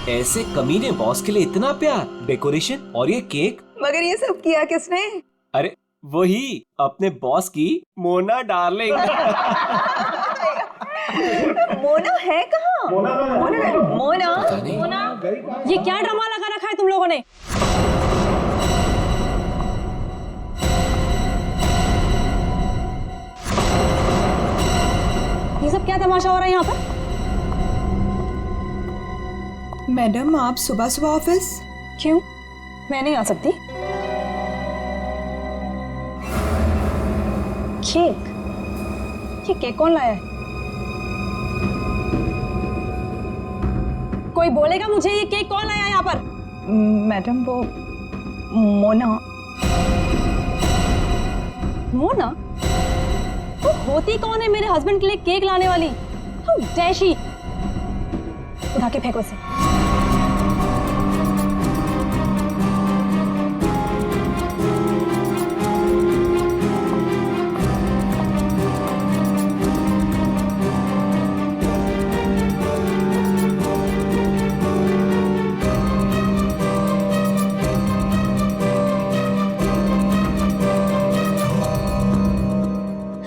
ऐसे कमीने बॉस के लिए इतना प्यार, डेकोरेशन और ये केक। मगर ये सब किया किसने? अरे वही अपने बॉस की मोना डार्लिंग। मोना है कहाँ? मोना पता नहीं। ये क्या ड्रामा लगा रखा है तुम लोगों ने? ये सब क्या तमाशा हो रहा है यहाँ पर? मैडम, आप सुबह सुबह ऑफिस? क्यों? मैं नहीं आ सकती। केक? ये केक कौन लाया है? कोई बोलेगा मुझे ये केक कौन लाया है यहाँ पर? मैडम, वो मोना। मोना? वो होती कौन है मेरे हस्बैंड के लिए केक लाने वाली? How dare she? उठा के फेंको इसे।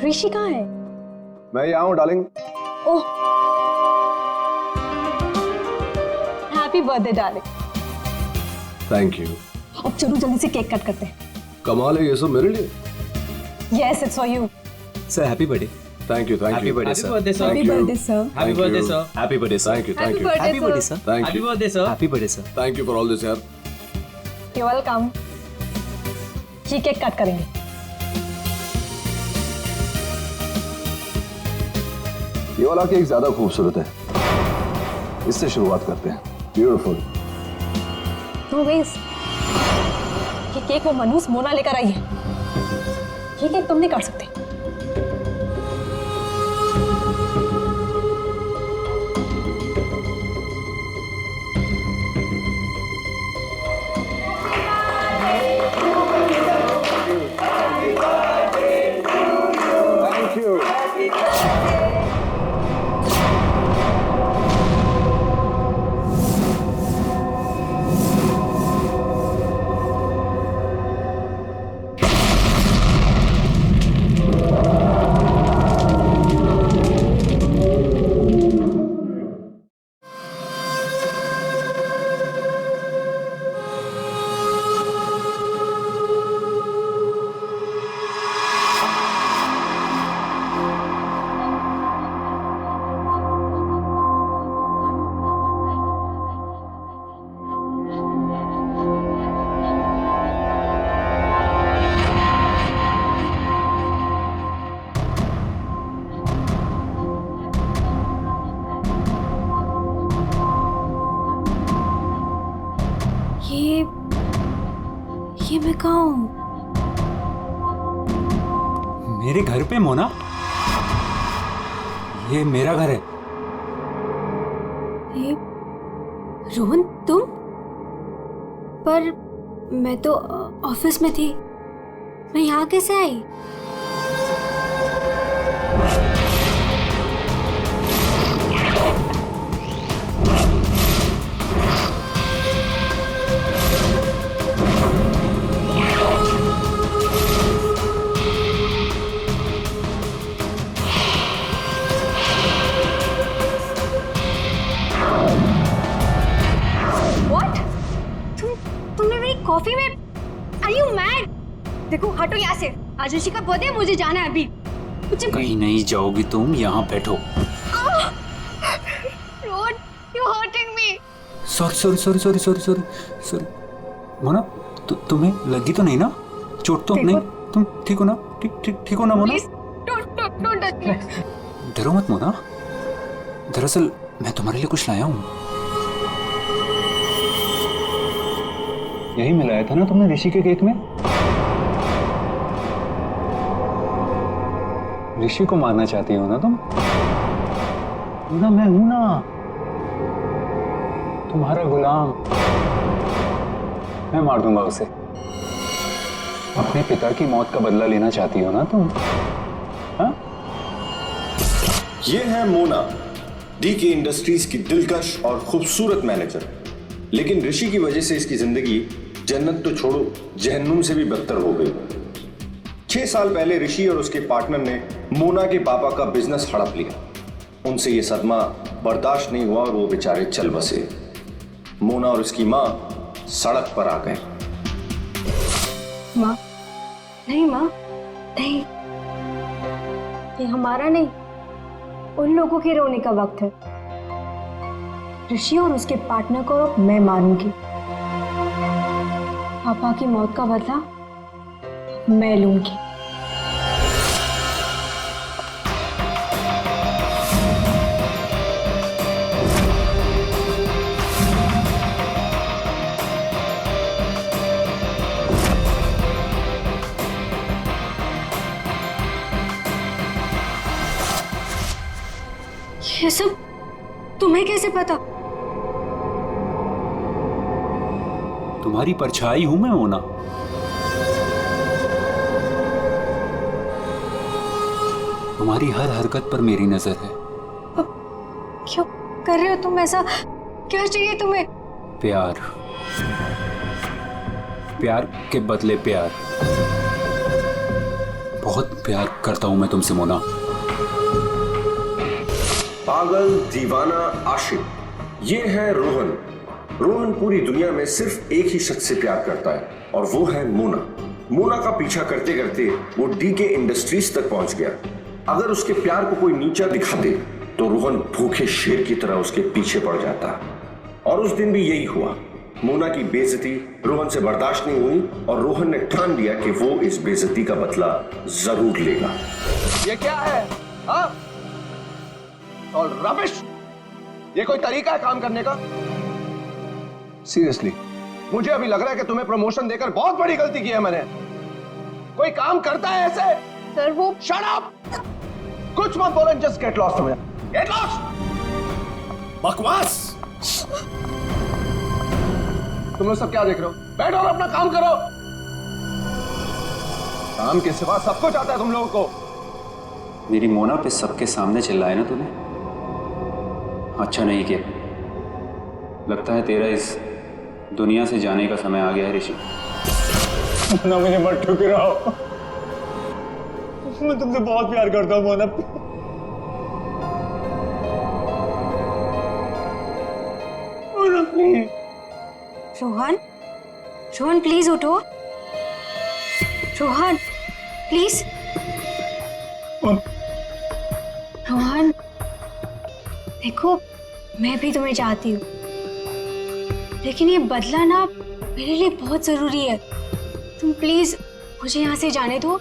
ऋषि कहाँ है? मैं यहाँ हूँ darling. Oh, happy birthday darling. Thank you. अब चलो जल्दी से केक कट करते हैं। कमाल है, ये सब मेरे लिए। Yes, it's for you. Sir happy birthday. Thank you, thank happy you. Birthday sir. Happy birthday sir. Happy birthday sir. Happy birthday sir. Thank you, thank you, happy birthday sir. Thank happy you, birthday sir. Happy birthday sir. Thank you for all this यार। You're welcome. Ji cake cut करेंगे। ये वाला cake ज्यादा खूबसूरत है, इससे शुरुआत करते हैं। ब्यूटीफुल। No ways. ये केक वो मनहूस मोना लेकर आई है। ये केक तुम नहीं काट सकते। Thank you. ये मैं कहाँ हूँ? मेरे घर पे मोना? ये मेरा घर है। ये रोहन, तुम? पर मैं तो ऑफिस में थी, मैं यहाँ कैसे आई? तुमने मेरी कॉफी में? Are you mad? देखो, हटो यहाँ से। आज ऋषि का बर्थडे, मुझे जाना है अभी। कहीं नहीं जाओगी तुम, यहाँ बैठो। Rohan, you're hurting me. Sorry Mona, तुम्हें लगी तो नहीं ना? चोट तो नहीं? तुम ठीक हो ना? ठीक हो ना Mona? Please, don't touch me. डरो मत मोना, दरअसल मैं तुम्हारे लिए कुछ लाया हूँ। यही मिलाया था ना तुमने ऋषि के केक में? ऋषि को मारना चाहती हो ना तुम? ना मैं हूं ना, तुम्हारा गुलाम। मैं मार दूंगा उसे। अपने पिता की मौत का बदला लेना चाहती हो ना तुम? हाँ? ये है मोना, डीके इंडस्ट्रीज की दिलकश और खूबसूरत मैनेजर। लेकिन ऋषि की वजह से इसकी जिंदगी जन्नत तो छोड़ो जहन्नुम से भी बदतर हो गई। 6 साल पहले ऋषि और उसके पार्टनर ने मोना के पापा का बिजनेस हड़प लिया। उनसे ये सदमा बर्दाश्त नहीं हुआ और वो बेचारे चल बसे। मोना और उसकी माँ सड़क पर आ गए। माँ, नहीं माँ, नहीं, ये हमारा नहीं, उन लोगों के रोने का वक्त है। ऋषि और उसके पार्टनर को अब मैं मारूंगी। पापा की मौत का बदला मैं लूंगी। ये सब तुम्हें कैसे पता? तुम्हारी परछाई हूं मैं मोना। तुम्हारी हर हरकत पर मेरी नजर है। क्यों कर रहे हो तुम ऐसा? क्या चाहिए तुम्हें? प्यार, प्यार के बदले प्यार। बहुत प्यार करता हूं मैं तुमसे मोना। पागल, दीवाना, आशिक, ये है रोहन। रोहन पूरी दुनिया में सिर्फ एक ही शख्स से प्यार करता है और वो है मोना। मोना का पीछा करते करते वो डीके इंडस्ट्रीज तक पहुंच गया। अगर उसके प्यार को कोई नीचा दिखाते तो रोहन भूखे शेर की तरह उसके पीछे पड़ जाता। और उस दिन भी यही हुआ। मोना की बेइज्जती रोहन से बर्दाश्त नहीं हुई और रोहन ने ठान लिया कि वो इस बेइज्जती का बदला जरूर लेगा। ये क्या है? हाँ? और रबिश, ये कोई तरीका है काम करने का? सीरियसली मुझे अभी लग रहा है कि तुम्हें प्रमोशन देकर बहुत बड़ी गलती की है मैंने। कोई काम करता है ऐसे? सर वो शट अप! कुछ मत बोलो, just get lost. Get lost! बकवास! तुम लोग सब क्या देख रहे हो? बैठो और अपना काम करो। काम के सिवा सब कुछ आता है तुम लोगों को। मेरी मोना पे सबके सामने चिल्लाए ना तूने? अच्छा नहीं किया। लगता है तेरा इस दुनिया से जाने का समय आ गया है ऋषि। मोना, मुझे मत ठुकराओ। मैं तुमसे बहुत प्यार करता हूँ मोना। मोना प्लीज। रोहन, रोहन प्लीज उठो। रोहन प्लीज। रोहन देखो, मैं भी तुम्हें चाहती हूँ, लेकिन ये बदला ना मेरे लिए बहुत जरूरी है। तुम प्लीज मुझे यहाँ से जाने दो।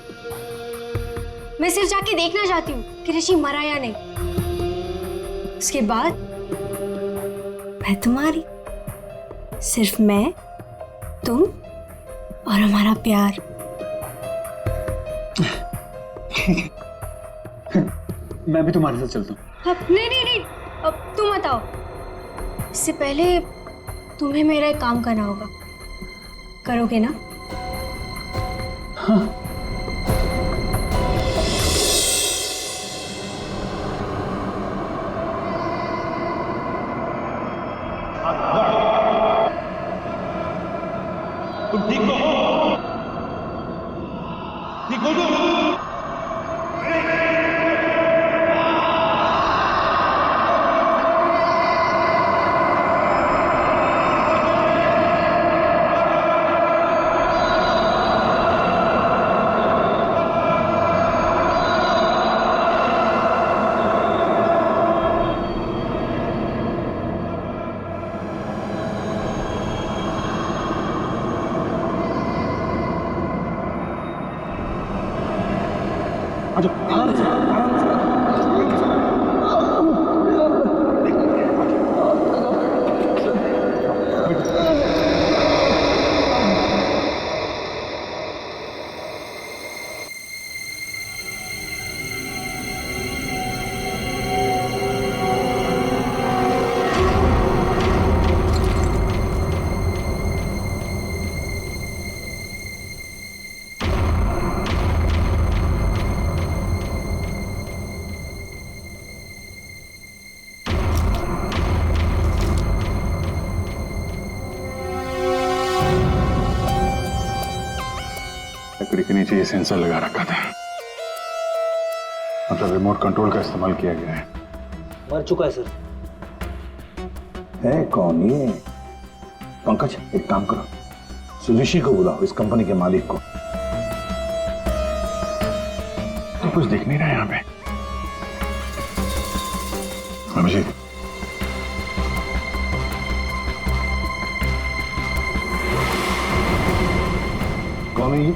मैं सिर्फ जाके देखना चाहती हूँ कि ऋषि मरा या नहीं। उसके बाद मैं तुम्हारी, सिर्फ मैं, तुम और हमारा प्यार। मैं भी तुम्हारे साथ चलता हूँ। अब नहीं, अब तुम बताओ। इससे पहले तुम्हें मेरा एक काम करना होगा। करोगे ना? हाँ। तुम ठीक तो हो? ठीक हो तुम? लकड़ी के नीचे ये सेंसर लगा रखा था, मतलब रिमोट कंट्रोल का इस्तेमाल किया गया है। मर चुका है सर। है कौन ये? पंकज, एक काम करो, सुजुशी को बुलाओ, इस कंपनी के मालिक को। तो कुछ दिख नहीं रहा यहाँ पे। अभिजीत, कौन है ये?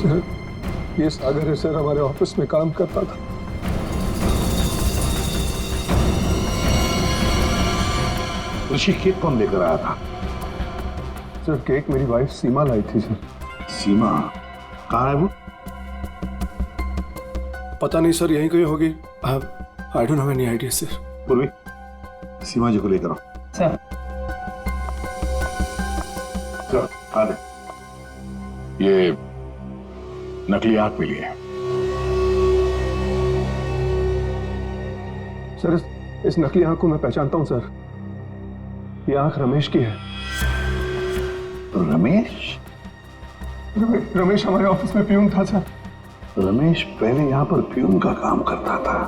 सर, ये सागर है सर, हमारे ऑफिस में काम करता था। ऋषि केक कौन लेकर आया था? सर, केक मेरी वाइफ सीमा लाई थी सर। सीमा कहाँ है वो? पता नहीं सर, यहीं कहीं होगी। I don't have any idea sir. पूर्वी, सीमा जी को लेकर आओ। सर। चलो, आ दे। ये नकली आंख मिली है। सर, इस नकली आंख को मैं पहचानता हूं सर। ये आंख रमेश की है। रमेश? रमेश हमारे ऑफिस में प्यून था सर। रमेश पहले यहाँ पर प्यून का काम करता था,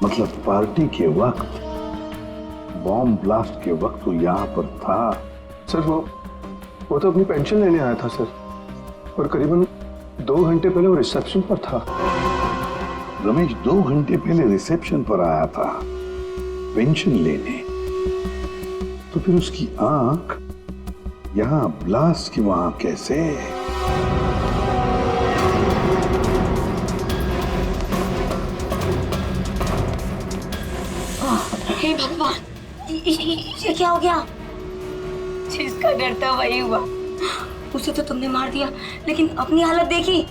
मतलब पार्टी के वक्त, बॉम्ब ब्लास्ट के वक्त वो यहाँ पर था। सर, वो तो अपनी पेंशन लेने आया था सर, और करीबन 2 घंटे पहले वो रिसेप्शन पर था। रमेश 2 घंटे पहले रिसेप्शन पर आया था पेंशन लेने, तो फिर उसकी आंख यहाँ ब्लास्ट की वहां कैसे? हे भगवान, ये क्या हो गया? जिसका डर था वही हुआ। उसे तो तुमने मार दिया, लेकिन अपनी हालत देखी।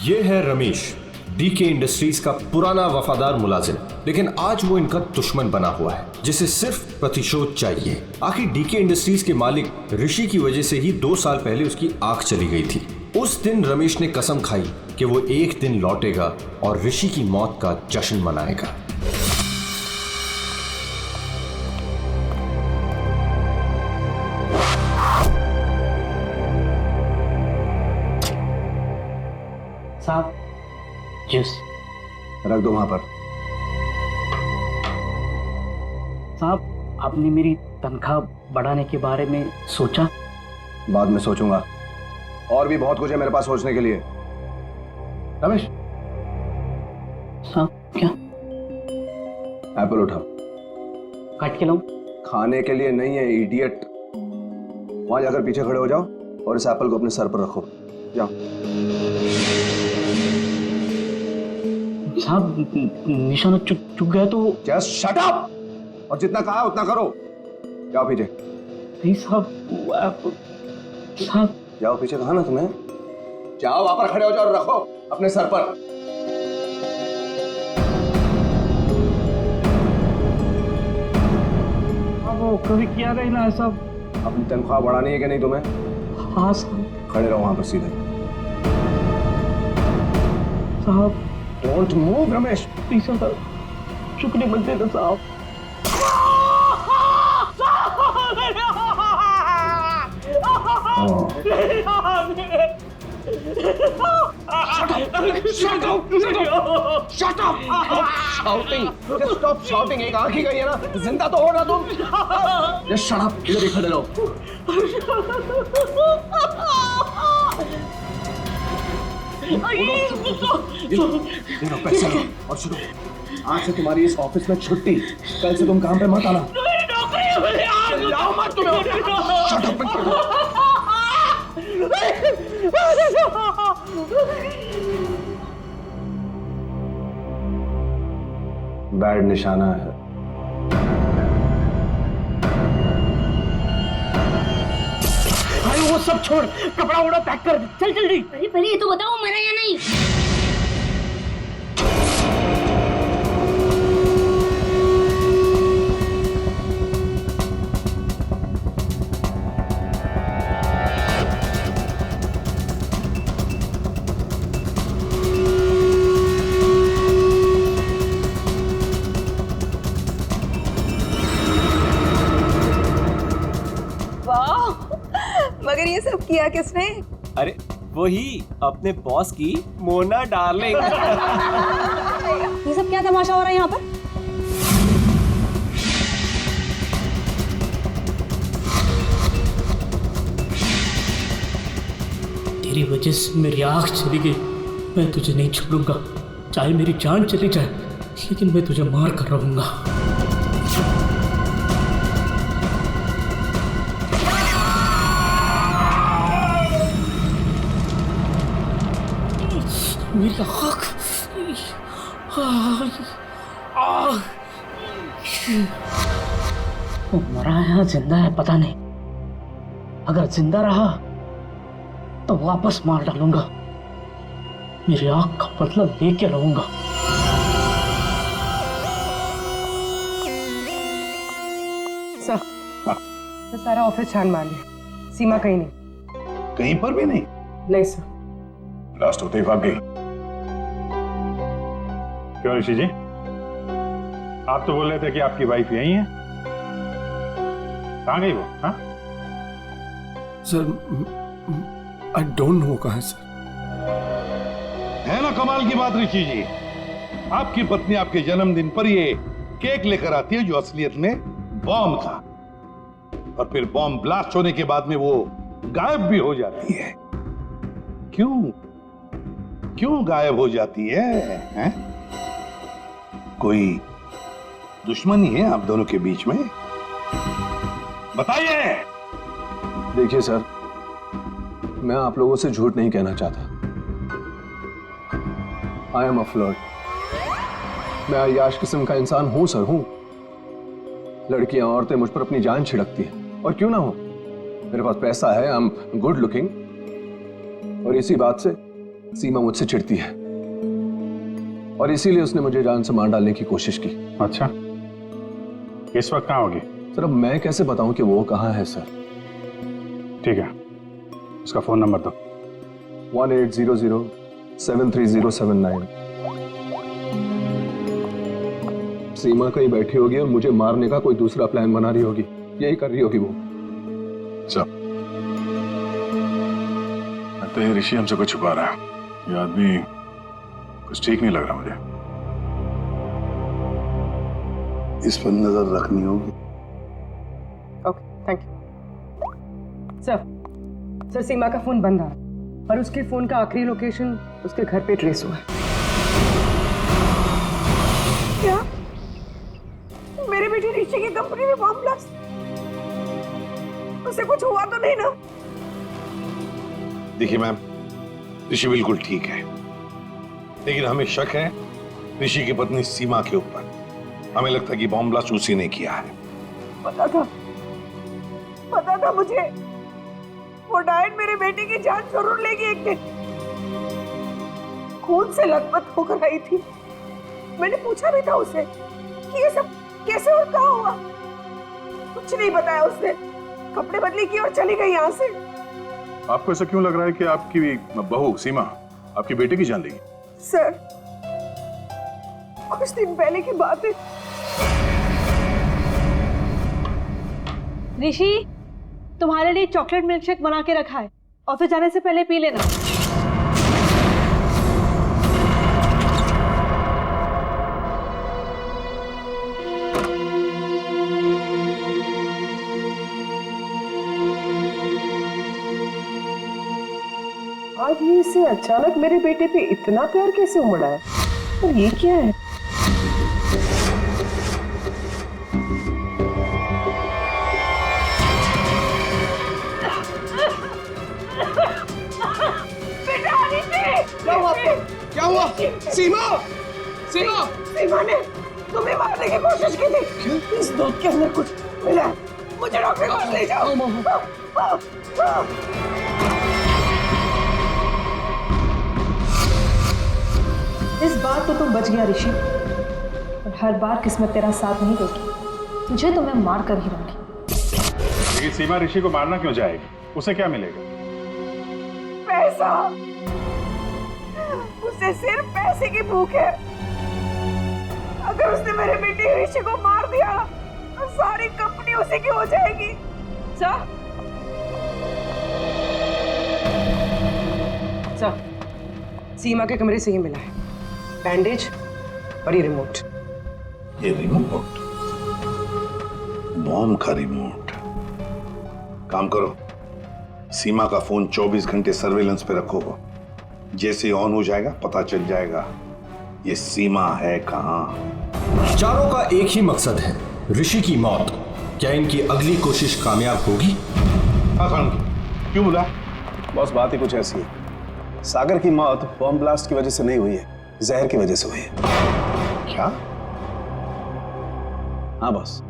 ये है रमेश, डीके इंडस्ट्रीज का पुराना वफादार मुलाजिम, लेकिन आज वो इनका दुश्मन बना हुआ है, जिसे सिर्फ प्रतिशोध चाहिए। आखिर डीके इंडस्ट्रीज के मालिक ऋषि की वजह से ही 2 साल पहले उसकी आंख चली गई थी। उस दिन रमेश ने कसम खाई कि वो एक दिन लौटेगा और ऋषि की मौत का जश्न मनाएगा। साहब, जूस रख दो वहां पर। साहब, आपने मेरी तनख्वाह बढ़ाने के बारे में सोचा? बाद में सोचूंगा, और भी बहुत कुछ है मेरे पास सोचने के लिए। रमेश, साहब क्या? एप्पल उठाओ। काट के लाऊं? खाने के लिए नहीं है इडियट। वहां जाकर पीछे खड़े हो जाओ और इस एप्पल को अपने सर पर रखो। जाओ। साहब, निशाना चुक गया तो? जस्ट शट अप, और जितना कहा उतना करो। जाओ पीछे। नहीं साहब, साहब जाओ पीछे, कहा ना तुम्हें? जाओ, वहां पर खड़े हो जाओ और रखो अपने सर पर। अब वो कभी किया नहीं ना साहब। अपनी तनख्वाह बढ़ानी है कि नहीं तुम्हें? हाँ साहब। खड़े रहो वहां पर सीधे। साहब, डोंट मूव रमेश। प्लीज साहब, चुकने मत देना साहब। Shut up! Shouting! Just stop shouting. एक आंख ही गई है ना, जिंदा तो हो ना तुम? Just shut up. इधर ही खड़े रहो। पैसे लो और सुनो, आज से तुम्हारी इस ऑफिस में छुट्टी। कल से तुम काम पे मत आना। जाओ मत तुम। Shut up! बैड निशाना है। भाई वो सब छोड़, कपड़ा वपड़ा पैक कर, चल जल्दी। पहले ये तो बताओ मरा या नहीं? फिर ये सब किया किसने? अरे वही अपने बॉस की मोना डार्लिंग। ये सब क्या तमाशा हो रहा है यहाँ पर? तेरी वजह से मेरी आँख चली गई। मैं तुझे नहीं छोड़ूंगा, चाहे मेरी जान चली जाए, लेकिन मैं तुझे मार कर रहूंगा। मेरी आँख, वो मरा है या जिंदा है पता नहीं। अगर जिंदा रहा तो वापस मार डालूंगा। मेरी आंख का बदला लेके रहूंगा। सर, तो सारा ऑफिस छान मार लिया, सीमा कहीं नहीं। कहीं पर भी नहीं? नहीं सर। लास्ट होते ही भाग गई। क्यों ऋषि जी, आप तो बोल रहे थे कि आपकी वाइफ यही है, कहाँ गई वो? हाँ सर आई डोंट नो कहाँ है सर। है ना कमाल की बात ऋषि जी, आपकी पत्नी आपके जन्मदिन पर ये केक लेकर आती है जो असलियत में बॉम्ब था, और फिर बॉम्ब ब्लास्ट होने के बाद में वो गायब भी हो जाती है। क्यों क्यों गायब हो जाती है? कोई दुश्मनी है आप दोनों के बीच में? बताइए। देखिए सर, मैं आप लोगों से झूठ नहीं कहना चाहता। I am a flirt. मैं अय्याश किस्म का इंसान हूं सर, हूं। लड़कियां औरतें मुझ पर अपनी जान छिड़कती हैं, और क्यों ना हो। मेरे पास पैसा है, आई एम गुड लुकिंग, और इसी बात से सीमा मुझसे चिढ़ती है, और इसीलिए उसने मुझे जान से मार डालने की कोशिश की। अच्छा, इस वक्त कहाँ होगी? सर अब मैं कैसे बताऊं कि वो कहाँ है सर? ठीक है, उसका फोन नंबर दो। 1800-73079। सीमा कहीं बैठी होगी और मुझे मारने का कोई दूसरा प्लान बना रही होगी, यही कर रही होगी वो। सब लगता है ऋषि हमसे कुछ छुपा रहा है। ये आदमी कुछ ठीक नहीं लग रहा मुझे। इस पर नजर रखनी होगी। Okay, thank you. सर, सीमा का फोन बंद आ रहा है, और उसके फोन का आखिरी लोकेशन उसके घर पे ट्रेस हुआ है। क्या? मेरे बेटी ऋषि की कंपनी में बॉम्ब ब्लास्ट? उसे कुछ हुआ तो नहीं ना? देखिए मैम, ऋषि बिल्कुल ठीक है, लेकिन हमें शक है ऋषि की पत्नी सीमा के ऊपर। हमें लगता है कि बॉम्ब ब्लास्ट उसी ने किया है। पता था मुझे। वो डायन मेरे बेटे की जान जरूर लेगी एक दिन। खून से लथपथ होकर आई थी। मैंने पूछा भी था उसे कि ये सब कैसे और कहाँ हुआ। कुछ नहीं बताया उसने। कपड़े बदली की और चली गई यहाँ से। आपको ऐसा क्यों लग रहा है कि आपकी बहू सीमा आपकी बेटे की जान लेगी? सर, कुछ दिन पहले की बात है। ऋषि, तुम्हारे लिए चॉकलेट मिल्कशेक बना के रखा है, ऑफिस जाने से पहले पी लेना। आज ये इससे अचानक मेरे बेटे पे इतना प्यार कैसे उमड़ा है? और ये क्या है? क्या हुआ? सीमा! सीमा! सीमा ने तुम्हें मारने की कोशिश की थी। इस दूध के अंदर कुछ मिला है। मुझे डॉक्टर के पास ले जाओ। इस बार तो तुम बच गया ऋषि, और हर बार किस्मत तेरा साथ नहीं देगी। तुझे तो मैं मार कर ही रहूंगी। लेकिन सीमा ऋषि को मारना क्यों जाएगी? उसे क्या मिलेगा? पैसा। उसे सिर्फ पैसे की भूख है। अगर उसने मेरे बेटे ऋषि को मार दिया तो सारी कंपनी उसी की हो जाएगी। सर, सर, सीमा के कमरे से ही मिला है बैंडेज और ये रिमोट। ये रिमोट? बॉम्ब का रिमोट? काम करो, सीमा का फोन 24 घंटे सर्वेलेंस पे रखो। जैसे ऑन हो जाएगा पता चल जाएगा ये सीमा है कहां। चारों का एक ही मकसद है, ऋषि की मौत। क्या इनकी अगली कोशिश कामयाब होगी? क्यों बोला? बॉस, बात ही कुछ ऐसी है। सागर की मौत बॉम्ब ब्लास्ट की वजह से नहीं हुई है, जहर की वजह से हुई है। क्या? हाँ बॉस,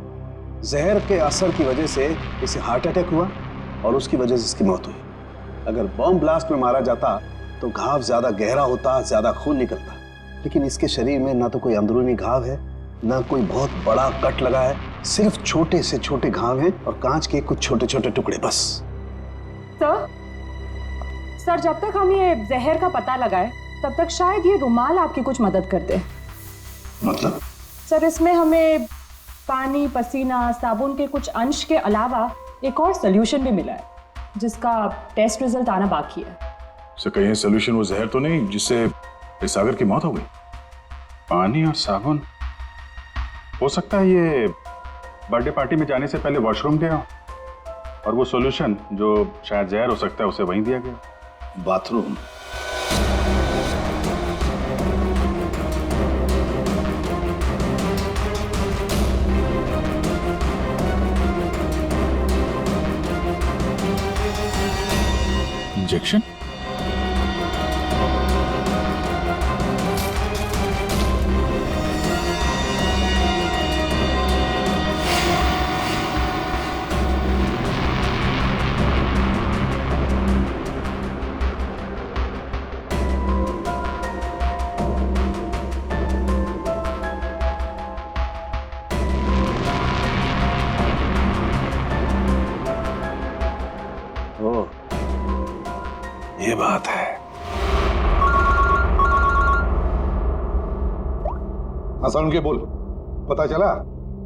जहर के असर की वजह से इसे हार्ट अटैक हुआ और उसकी वजह से इसकी मौत हुई। अगर बॉम्ब ब्लास्ट में मारा जाता तो घाव ज्यादा गहरा होता, ज्यादा खून निकलता, लेकिन इसके शरीर में ना तो कोई अंदरूनी घाव है, ना कोई बहुत बड़ा कट लगा है, सिर्फ छोटे से छोटे घाव हैं और कांच के कुछ छोटे छोटे टुकड़े बस। सर, जब तक हम ये जहर का पता लगाए तब तक शायद ये रुमाल आपकी कुछ मदद कर दे। मतलब? सर, इसमें हमें पानी, पसीना, साबुन के कुछ अंश के अलावा एक और सोल्यूशन भी मिला है जिसका टेस्ट रिजल्ट आना बाकी है। सर, कहीं सोल्यूशन वो जहर तो नहीं जिससे इस सागर की मौत हो गई? पानी और साबुन? हो सकता है ये बर्थडे पार्टी में जाने से पहले वॉशरूम गया और वो सॉल्यूशन जो शायद जहर हो सकता है उसे वहीं दिया गया। बाथरूम? इंजेक्शन? ये बात है। आसान के बोल, पता चला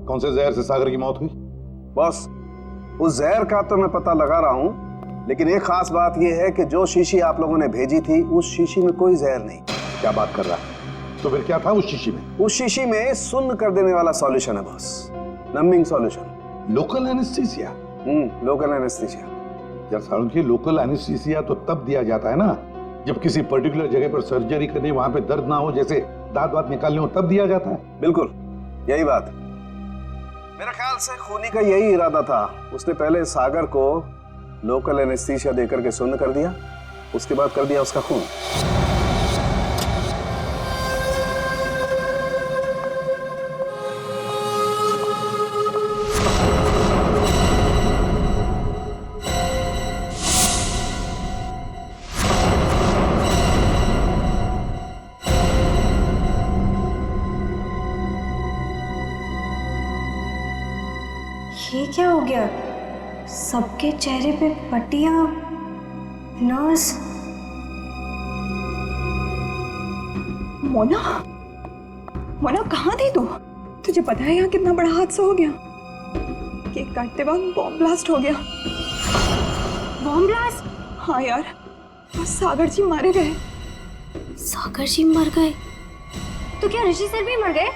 कौन से जहर से सागर की मौत हुई? बस, उस जहर का तो मैं पता लगा रहा हूं, लेकिन एक खास बात यह है कि जो शीशी आप लोगों ने भेजी थी उस शीशी में कोई जहर नहीं। क्या बात कर रहा है? तो फिर क्या था उस शीशी में? उस शीशी में सुन्न कर देने वाला सॉल्यूशन है boss, numbing solution. Local anaesthesia? Local anaesthesia. यार सारुण की, लोकल एनेस्थीसिया तो तब दिया जाता है ना जब किसी पर्टिकुलर जगह पर सर्जरी करनी, वहां पे दर्द ना हो, जैसे दांत वात निकालने हो, तब दिया जाता है। बिल्कुल यही बात। मेरा ख्याल से खूनी का यही इरादा था। उसने पहले सागर को लोकल एनेस्थीसिया देकर के सुन्न कर दिया, उसके बाद कर दिया उसका खून। ये क्या हो गया? सबके चेहरे पे पट्टियां, नर्स। मोना, मोना कहाँ थी तू? तुझे पता है यहाँ कितना बड़ा हादसा हो गया? केक काटते वक्त बॉम्ब ब्लास्ट हो गया। Bomb blast? हाँ यार, बस सागर जी मारे गए। सागर जी मर गए? तो क्या ऋषि सर भी मर गए?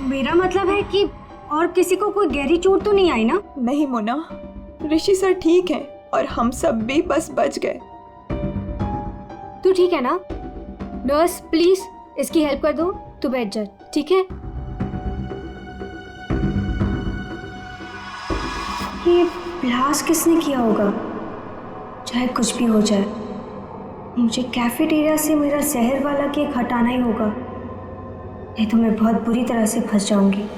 मेरा मतलब है कि और किसी को कोई गहरी चोट तो नहीं आई ना? नहीं मोना, ऋषि सर ठीक है और हम सब भी बस बच गए। तू ठीक है ना? नर्स प्लीज इसकी हेल्प कर दो, तू बैठ जा, ठीक है? ये ब्लास्ट किसने किया होगा? चाहे कुछ भी हो जाए, मुझे कैफेटेरिया से मेरा जहर वाला केक हटाना ही होगा, नहीं तो मैं बहुत बुरी तरह से फंस जाऊंगी।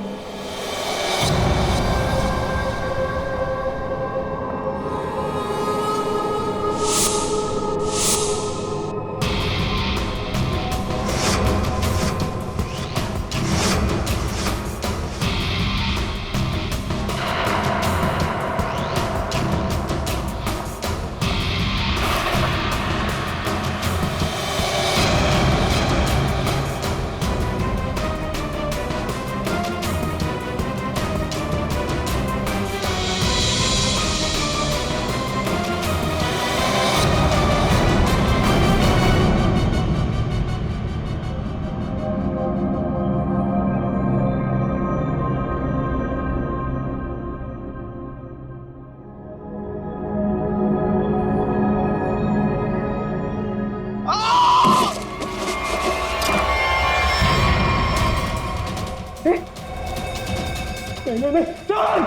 नहीं नहीं चल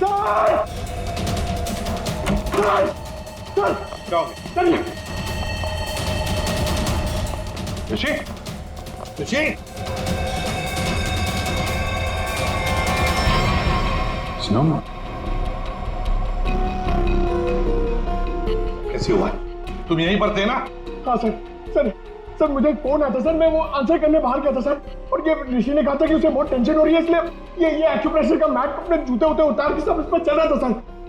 चल चल चल जाओ चलिए ऋषि ऋषि सुनो कैसे हुआ? तुम यहीं पर थे ना? हाँ सर सर सर मुझे एक फोन आया था सर, मैं वो आंसर करने बाहर गया था सर, और ये ऋषि ने कहा था कि उसे बहुत टेंशन हो रही है, इसलिए ये एक्यूप्रेशर का मैट अपने जूते उते उतार के सब इस पर चल रहा था सर।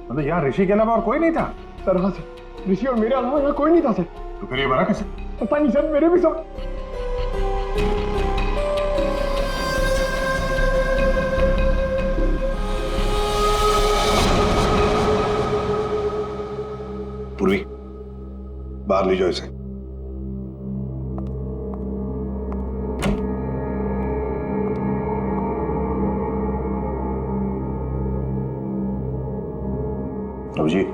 मतलब यहाँ ऋषि के अलावा और कोई नहीं था? सर हाँ सर, ऋषि और मेरे अलावा यहाँ कोई नहीं था सर। तो फिर ये बना कैसे? पता नहीं सर, मेरे भी सब पूर्वी, बाहर ले जाओ इसे। अभिजीत,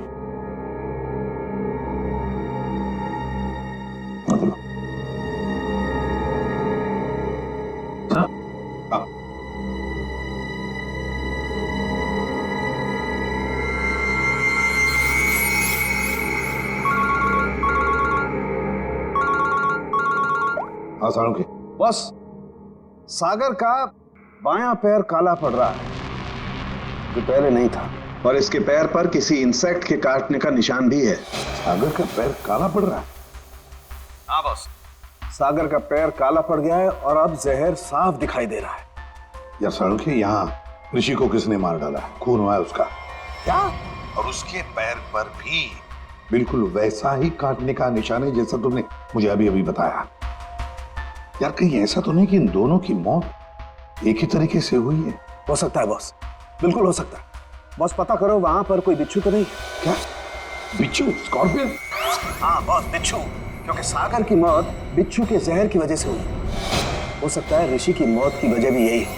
हाँ साळुंखे। बस सागर का बायां पैर काला पड़ रहा है, जो पहले नहीं था, और इसके पैर पर किसी इंसेक्ट के काटने का निशान भी है। सागर का पैर काला पड़ रहा है? हाँ बॉस, सागर का पैर काला पड़ गया है और अब जहर साफ दिखाई दे रहा है। या साळुंखे, यहाँ ऋषि को किसने मार डाला? खून हुआ है उसका। क्या? और उसके पैर पर भी बिल्कुल वैसा ही काटने का निशान है जैसा तुमने मुझे अभी अभी बताया। यार कहीं ऐसा तो नहीं कि इन दोनों की मौत एक ही तरीके से हुई है? हो सकता है बॉस, बिल्कुल हो सकता है। बॉस पता करो वहां पर कोई बिच्छू तो नहीं? क्या बिच्छू? स्कॉर्पियन? हाँ बॉस, बिच्छू, क्योंकि सागर की मौत बिच्छू के जहर की वजह से हुई। हो सकता है ऋषि की मौत की वजह भी यही हो,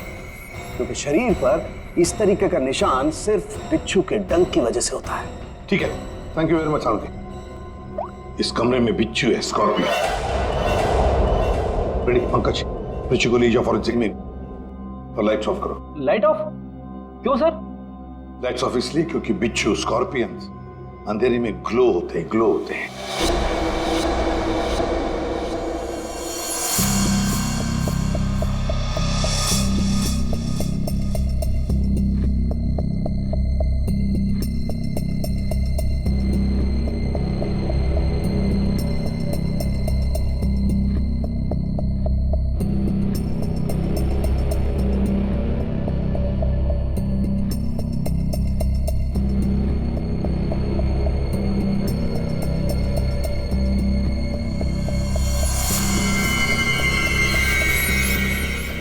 क्योंकि शरीर पर इस तरीके का निशान सिर्फ बिच्छू के डंक की वजह से होता है। ठीक है, thank you very much Salunkhe. इस कमरे में बिच्छू है, स्कॉर्पियन। रेडी पंकज, ऋषि को ले जाओ फॉरेंसिक में और लाइट्स ऑफ करो। Light of? क्यों सर? लाइट्स ऑफ इसलिए क्योंकि बिच्छू, स्कॉर्पियंस अंधेरे में ग्लो होते हैं।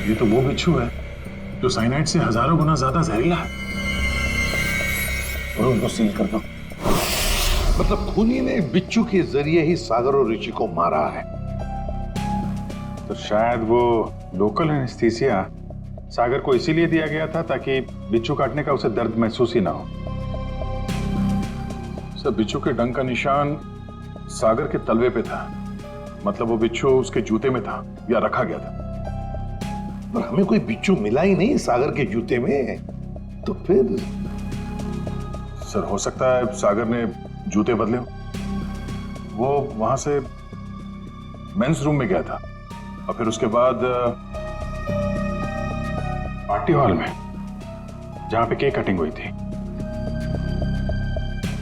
ये तो वो बिच्छू है जो साइनाइड से हजारों गुना ज्यादा जहरीला है। और उनको सील कर दो। मतलब खूनी ने बिच्छू के जरिए ही सागर और ऋषि को मारा है। तो शायद वो लोकल एनेस्थीसिया सागर को इसीलिए दिया गया था ताकि बिच्छू काटने का उसे दर्द महसूस ही ना हो। सर, बिच्छू के डंक का निशान सागर के तलवे पे था, मतलब वो बिच्छू उसके जूते में था या रखा गया था। पर हमें कोई बिच्छू मिला ही नहीं सागर के जूते में, तो फिर? सर, हो सकता है सागर ने जूते बदले हो। वो वहां से मेंस रूम में गया था और फिर उसके बाद पार्टी हॉल में जहां पे केक कटिंग हुई थी।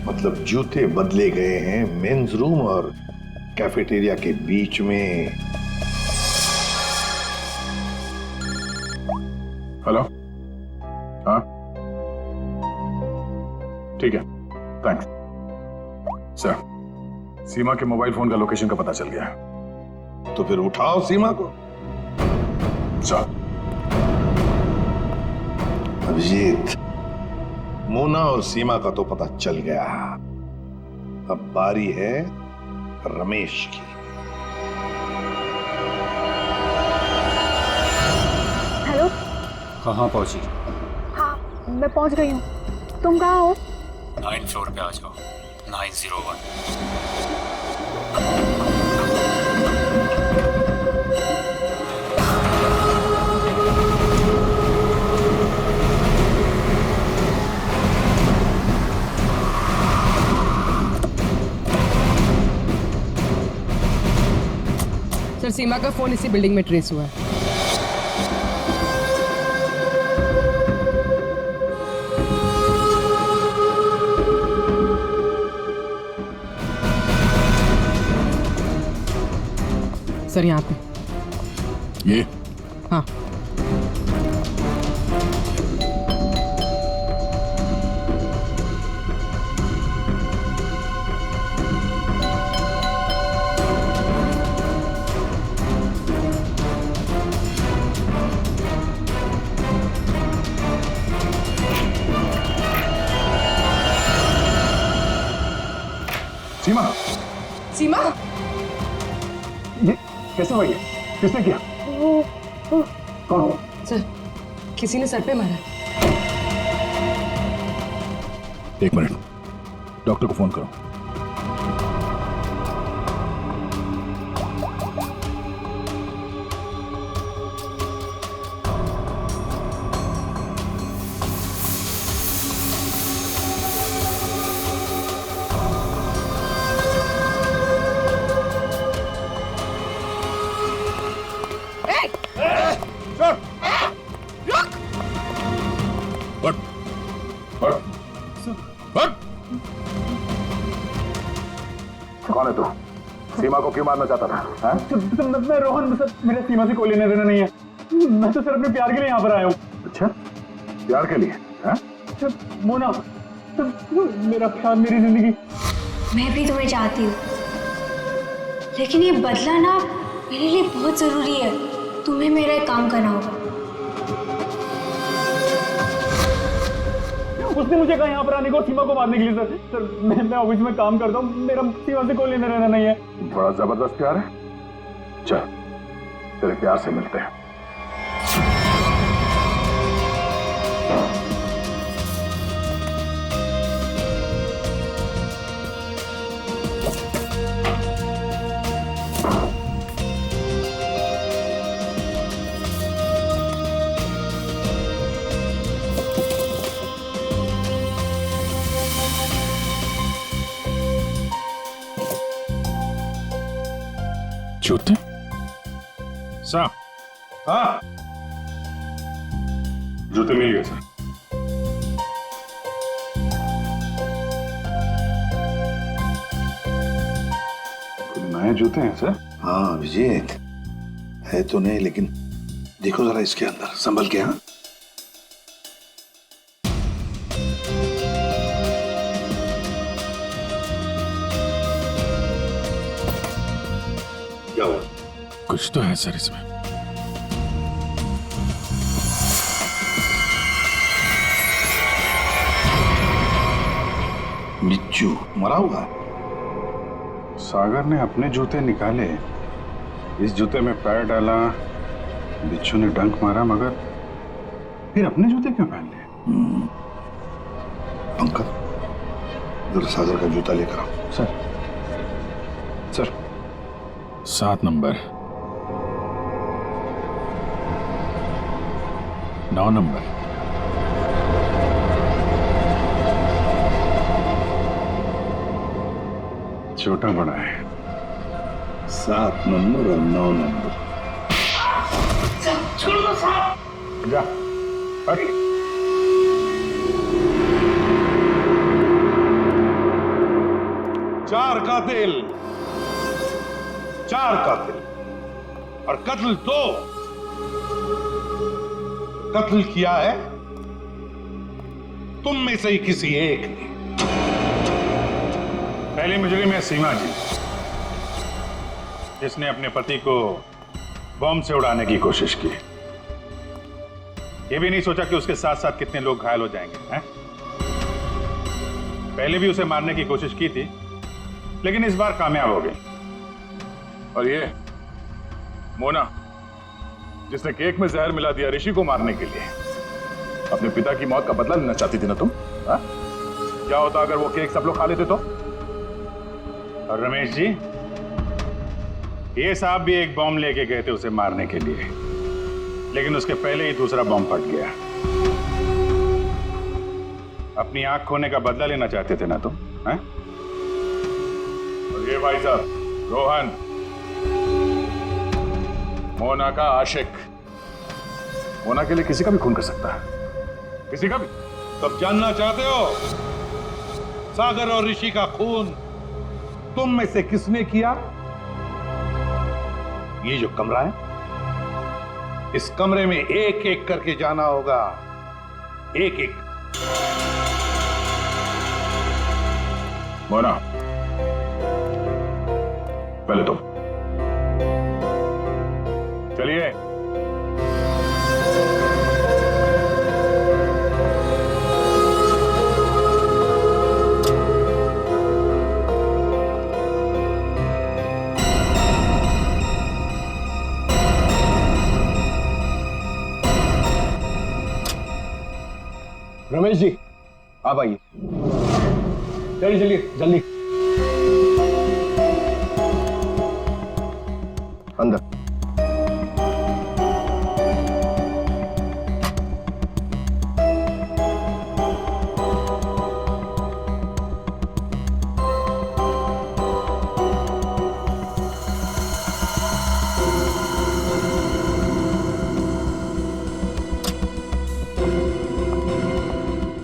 मतलब जूते बदले गए हैं मेंस रूम और कैफेटेरिया के बीच में। हेलो, हाँ ठीक है, थैंक्स सर। सीमा के मोबाइल फोन का लोकेशन का पता चल गया है। तो फिर उठाओ सीमा को। सर, अभिजीत, मोना और सीमा का तो पता चल गया, अब बारी है रमेश की। हेलो। कहाँ पहुंची? हाँ, मैं पहुंच गई हूँ। तुम कहाँ हो? 9 फ्लोर पे आ जाओ। 901। सीमा का फोन इसी बिल्डिंग में ट्रेस हुआ है। सर यहाँ पे। ये हाँ। सीमा, सीमा, ये कैसे हुआ? ये किसने किया? कौन? सर किसी ने सर पे मारा। एक मिनट, डॉक्टर को फोन करो। कौन है तू? सीमा को क्यों मारना चाहता था? हाँ? मैं रोहन, मेरे सीमा से कोई लेना देना नहीं है। मैं तो सिर्फ अपने प्यार के लिए यहाँ पर आया हूँ। अच्छा, प्यार के लिए? हाँ? मोना, मेरा प्यार, मेरी जिंदगी। मैं भी तुम्हें चाहती हूँ, लेकिन ये बदला ना मेरे लिए बहुत जरूरी है। तुम्हें मेरा एक काम करना होगा। उसने मुझे कहा यहाँ पर आने को, सीमा को मारने के लिए। सर मैं ऑफिस में काम करता हूँ, मेरा सीमा से कोई लेना देना नहीं है। बड़ा जबरदस्त प्यार है। चल, तेरे प्यार से मिलते हैं। जूते? सर, हाँ, जूते मिल गए सर। नए जूते हैं सर? हाँ विजेत, है तो नहीं, लेकिन देखो जरा इसके अंदर, संभल के। हाँ, क्या हुआ? कुछ तो है सर इसमें। बिच्छू मरा हुआ? सागर ने अपने जूते निकाले, इस जूते में पैर डाला, बिच्छू ने डंक मारा, मगर फिर अपने जूते क्यों पहन लिए? अंकल, जरा सागर का जूता लेकर आओ। सर, सर 7 नंबर, 9 नंबर, छोटा बड़ा है। 7 नंबर और 9 नंबर। जा, हट। चार कातिल और कत्ल 2। कत्ल किया है तुम में से ही किसी एक ने। पहली मुजरिम है सीमा जी, जिसने अपने पति को बम से उड़ाने की कोशिश की। ये भी नहीं सोचा कि उसके साथ साथ कितने लोग घायल हो जाएंगे, हैं? पहले भी उसे मारने की कोशिश की थी, लेकिन इस बार कामयाब हो गई। और ये मोना, जिसने केक में जहर मिला दिया ऋषि को मारने के लिए, अपने पिता की मौत का बदला लेना चाहती थी ना तुम? हा? क्या होता अगर वो केक सब लोग खा लेते तो? और रमेश जी, ये साहब भी एक बॉम्ब लेके गए थे उसे मारने के लिए, लेकिन उसके पहले ही दूसरा बॉम्ब फट गया। अपनी आंख खोने का बदला लेना चाहते थे ना तुम, हैं? और ये भाई साहब रोहन, मोना का आशिक। मोना के लिए किसी का भी खून कर सकता है, किसी का भी। तब जानना चाहते हो सागर और ऋषि का खून तुम में से किसने किया? ये जो कमरा है, इस कमरे में एक एक करके जाना होगा, एक एक। मोना, पहले तुम चलिए। रमेश जी, आप आइए। चलिए चलिए जल्दी अंदर।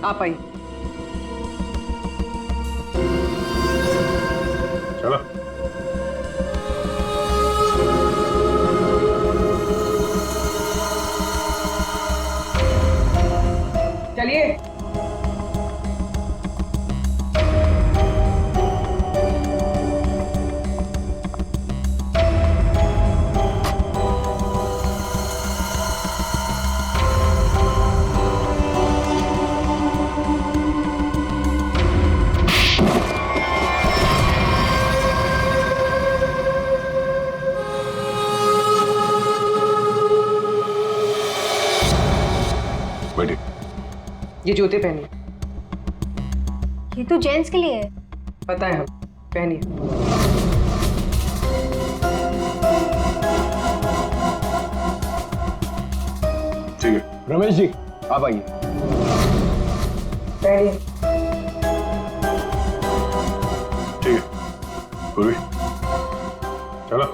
आप आइए। चलो। चलिए। बैठिए। ये जूते पहनिए। ये तो जेंट्स के लिए है। पता है, हम पहनिए। ठीक है। रमेश जी, आप आइए। पहनिए। ठीक है। पूर्वी, चलो।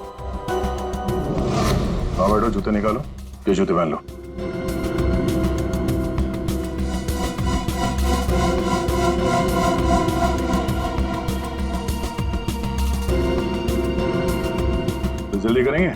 आओ बैठो, जूते निकालो। ये जूते पहन लो। तो जल्दी करेंगे।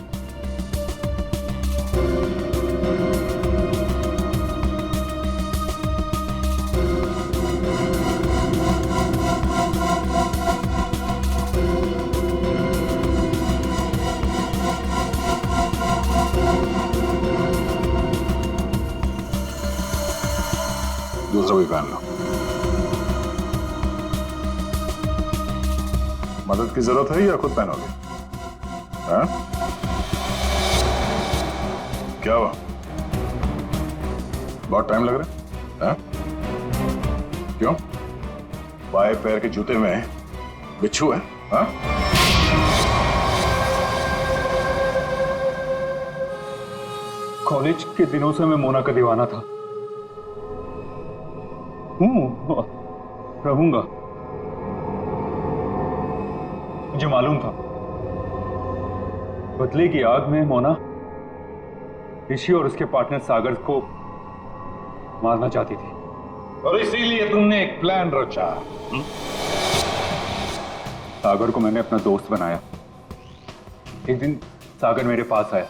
दूसरा भी पहन लो। मदद की जरूरत है या खुद पहनोगे? हाँ? क्या हुआ? बहुत टाइम लग रहा है? हाँ? क्यों? बाएं पैर के जूते में बिच्छू है? हाँ? कॉलेज के दिनों से मैं मोना का दीवाना था। रहूंगा। मुझे मालूम था बदले की आग में मोना ऋषि और उसके पार्टनर सागर को मारना चाहती थी, और इसीलिए तुमने एक प्लान रचा। सागर को मैंने अपना दोस्त बनाया। एक दिन सागर मेरे पास आया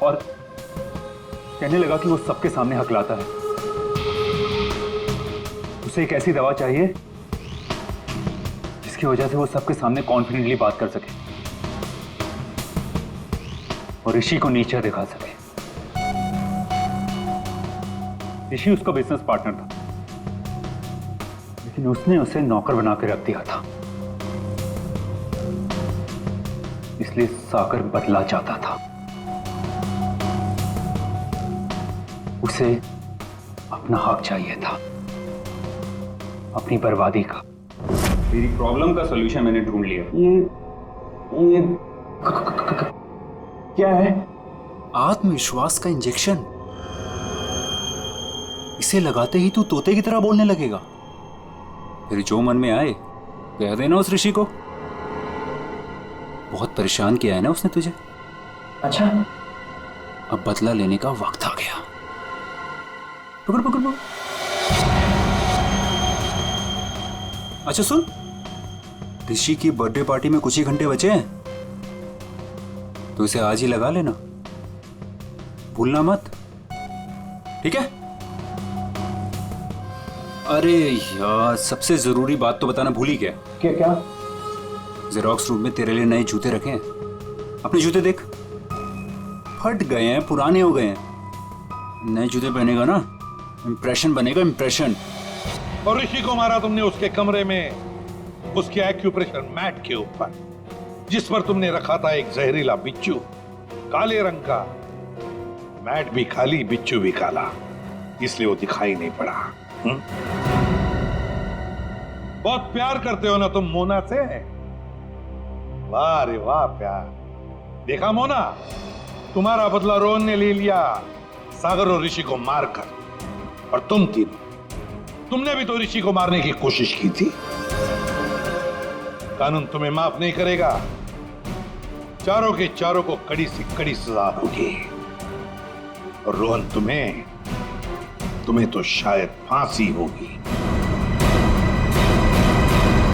और कहने लगा कि वो सबके सामने हकलाता है। उसे एक ऐसी दवा चाहिए जिसकी वजह से वो सबके सामने कॉन्फिडेंटली बात कर सके और ऋषि को नीचा दिखा सके। ऋषि उसका बिजनेस पार्टनर था, लेकिन उसने उसे नौकर बना के रख दिया था, इसलिए सागर बदला चाहता था। उसे अपना हक चाहिए था, अपनी बर्बादी का। मेरी प्रॉब्लम का सॉल्यूशन मैंने ढूंढ लिया। ये क्या है? आत्मविश्वास का इंजेक्शन। इसे लगाते ही तू तोते की तरह बोलने लगेगा। फिर जो मन में आए कह देना उस ऋषि को। बहुत परेशान किया है ना उसने तुझे। अच्छा, अब बदला लेने का वक्त आ गया। पकड़ पकड़ पकड़। अच्छा सुन, ऋषि की बर्थडे पार्टी में कुछ ही घंटे बचे हैं, तो इसे आज ही लगा लेना, भूलना मत, ठीक है? अरे यार, सबसे जरूरी बात तो बताना भूल ही गया। क्या क्या? जेरोक्स रूम में तेरे लिए नए जूते रखे हैं। अपने जूते देख, फट गए हैं, पुराने हो गए हैं। नए जूते पहनेगा ना, इंप्रेशन बनेगा, इंप्रेशन। और ऋषि को मारा तुमने उसके कमरे में, उसके एक्यूप्रेशर मैट के ऊपर, जिस पर तुमने रखा था एक जहरीला बिच्छू, काले रंग का। मैट भी खाली, बिच्छू भी काला, इसलिए वो दिखाई नहीं पड़ा। बहुत प्यार करते हो ना तुम मोना से? वाह रे वाह प्यार। देखा मोना, तुम्हारा बदला रोहन ने ले लिया सागर और ऋषि को मारकर। और तुम तीनों, तुमने भी तो ऋषि को मारने की कोशिश की थी। कानून तुम्हें माफ नहीं करेगा। चारों के चारों को कड़ी से कड़ी सजा होगी। और रोहन, तुम्हें तो शायद फांसी होगी।